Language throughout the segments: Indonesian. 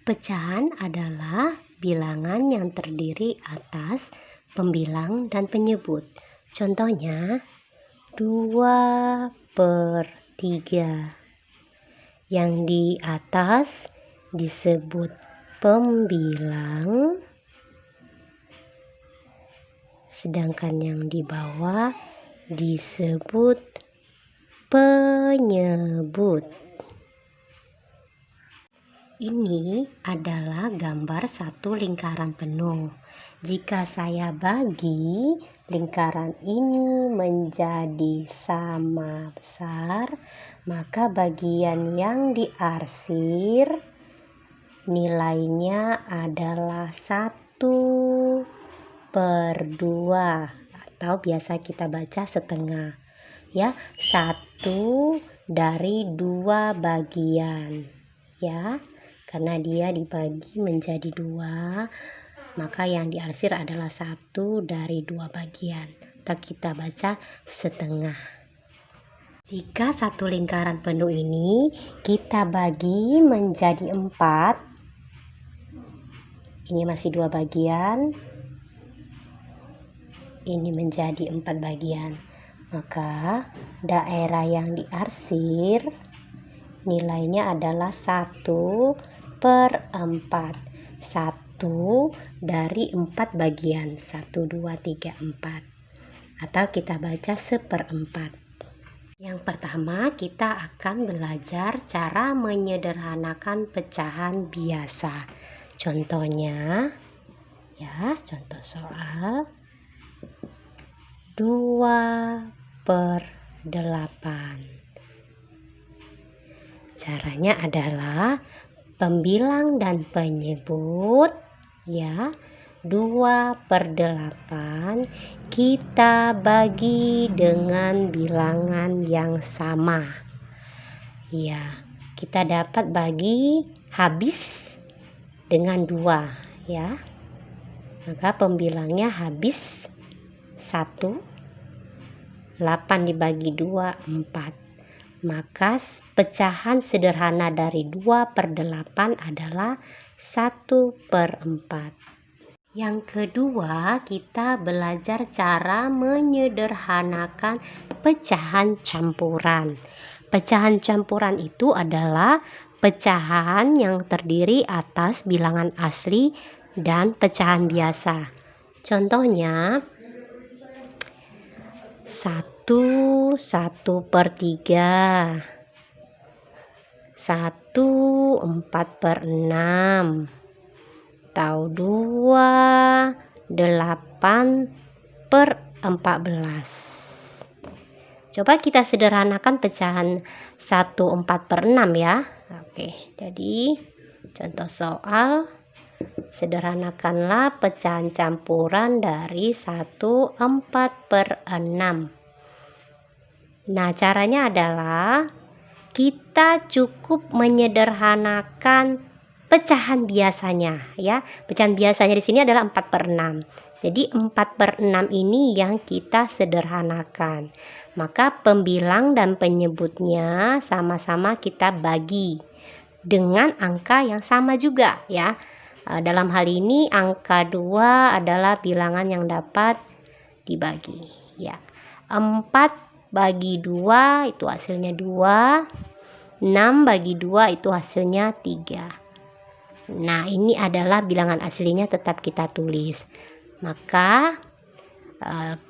Pecahan adalah bilangan yang terdiri atas pembilang dan penyebut. Contohnya 2/3. Yang di atas disebut pembilang, sedangkan yang di bawah disebut penyebut. Ini adalah gambar satu lingkaran penuh. Jika saya bagi lingkaran ini menjadi sama besar, maka bagian yang diarsir nilainya adalah 1/2 atau biasa kita baca setengah, ya, 1 dari 2 bagian, ya. Karena dia dibagi menjadi 2, maka yang diarsir adalah 1 dari 2 bagian, atau kita baca setengah. Jika satu lingkaran penuh ini kita bagi menjadi 4, ini masih 2 bagian, ini menjadi 4 bagian, maka daerah yang diarsir nilainya adalah 1/4. 1 dari 4 bagian, 1, 2, 3, 4, atau kita baca 1/4. Yang pertama, kita akan belajar cara menyederhanakan pecahan biasa. Contohnya, ya, contoh soal 2/8. Caranya adalah pembilang dan penyebut, ya, 2/8 kita bagi dengan bilangan yang sama. Ya, kita dapat bagi habis dengan 2, ya. Maka pembilangnya habis 1, 8 dibagi 2, 4. Maka pecahan sederhana dari 2/8 adalah 1/4. Yang kedua, kita belajar cara menyederhanakan pecahan campuran. Pecahan campuran itu adalah pecahan yang terdiri atas bilangan asli dan pecahan biasa. Contohnya 1/3, 1/4/6, atau 2/8/14. Coba kita sederhanakan pecahan 1/4/6, ya. Oke, jadi contoh soal, sederhanakanlah pecahan campuran dari 1/4/6. Nah, caranya adalah kita cukup menyederhanakan pecahan biasanya, ya. Pecahan biasanya di sini adalah 4/6. Jadi 4/6 ini yang kita sederhanakan. Maka pembilang dan penyebutnya sama-sama kita bagi dengan angka yang sama juga, ya. Dalam hal ini angka 2 adalah bilangan yang dapat dibagi, ya. 4 bagi 2 itu hasilnya 2, 6 bagi 2 itu hasilnya 3. Nah, ini adalah bilangan aslinya, tetap kita tulis. Maka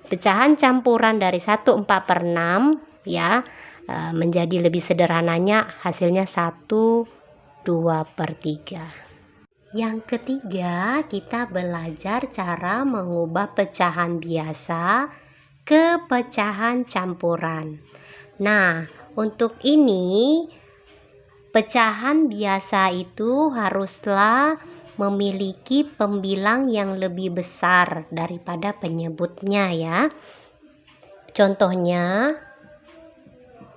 pecahan campuran dari 1/4/6, ya, menjadi lebih sederhananya hasilnya 1/2/3. Yang ketiga, kita belajar cara mengubah pecahan biasa ke pecahan campuran. Nah, untuk ini pecahan biasa itu haruslah memiliki pembilang yang lebih besar daripada penyebutnya, ya. Contohnya,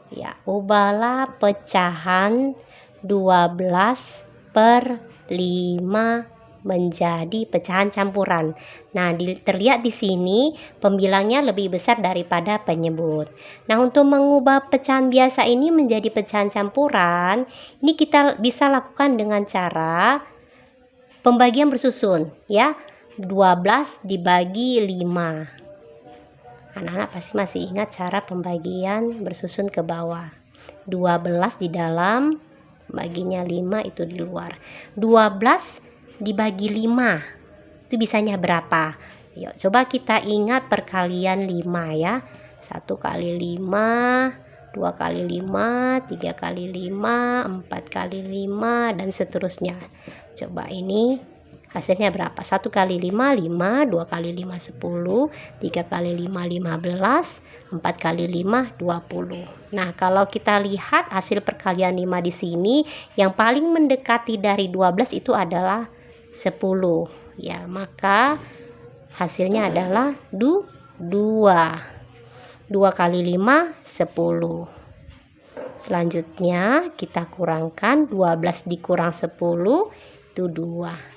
ya, ubahlah pecahan 12/5 menjadi pecahan campuran. Nah, terlihat di sini pembilangnya lebih besar daripada penyebut. Nah, untuk mengubah pecahan biasa ini menjadi pecahan campuran, ini kita bisa lakukan dengan cara pembagian bersusun ya. 12 dibagi 5. Anak-anak pasti masih ingat cara pembagian bersusun ke bawah. 12 di dalam, baginya 5 itu di luar. 12 dibagi 5 itu bisanya berapa? Yuk coba kita ingat perkalian 5 ya. 1 kali 5, 2 kali 5, 3 kali 5, 4 kali 5, dan seterusnya. Coba ini hasilnya berapa? 1 kali 5, 5, 2 kali 5, 10, 3 kali 5, 15, 4 kali 5, 20. Nah, kalau kita lihat hasil perkalian 5 di sini, yang paling mendekati dari 12 itu adalah 10. Ya, maka hasilnya adalah 2. 2 kali 5, 10. Selanjutnya kita kurangkan 12 dikurang 10 itu 2.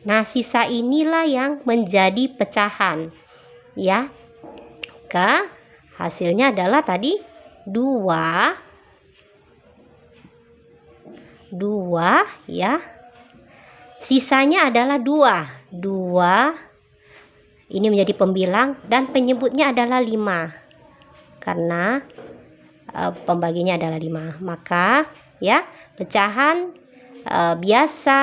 Nah, sisa inilah yang menjadi pecahan. Ya. Maka hasilnya adalah tadi 2 ya. Sisanya adalah 2 ini menjadi pembilang dan penyebutnya adalah 5 karena pembaginya adalah 5. Maka ya, pecahan biasa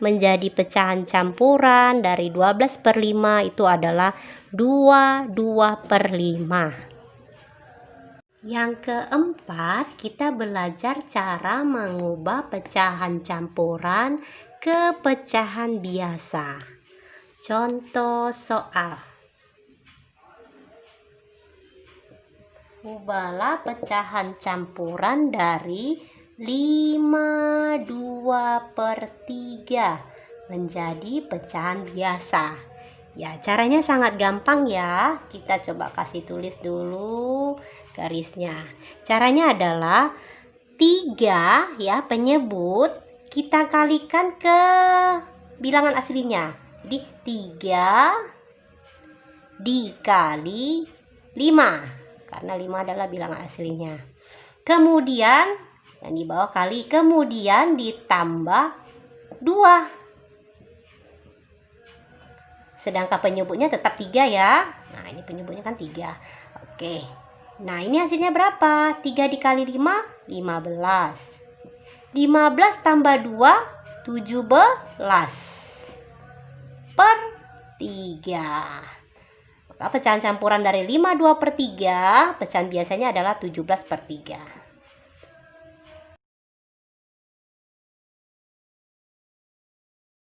menjadi pecahan campuran dari 12/5 itu adalah 2/5. Yang keempat, kita belajar cara mengubah pecahan campuran ke pecahan biasa. Contoh soal. Ubahlah pecahan campuran dari 5/2/3 menjadi pecahan biasa. Ya, caranya sangat gampang ya. Kita coba kasih tulis dulu garisnya. Caranya adalah 3 ya, penyebut kita kalikan ke bilangan aslinya. Jadi 3 dikali 5 karena 5 adalah bilangan aslinya. Kemudian yang di bawah kali, kemudian ditambah 2. Sedangkan penyebutnya tetap 3 ya. Nah, ini penyebutnya kan 3. Oke. Nah, ini hasilnya berapa? 3 dikali 5, 15. 15 tambah 2, 17 per 3. Maka pecahan campuran dari 5/2/3, pecahan biasanya adalah 17/3.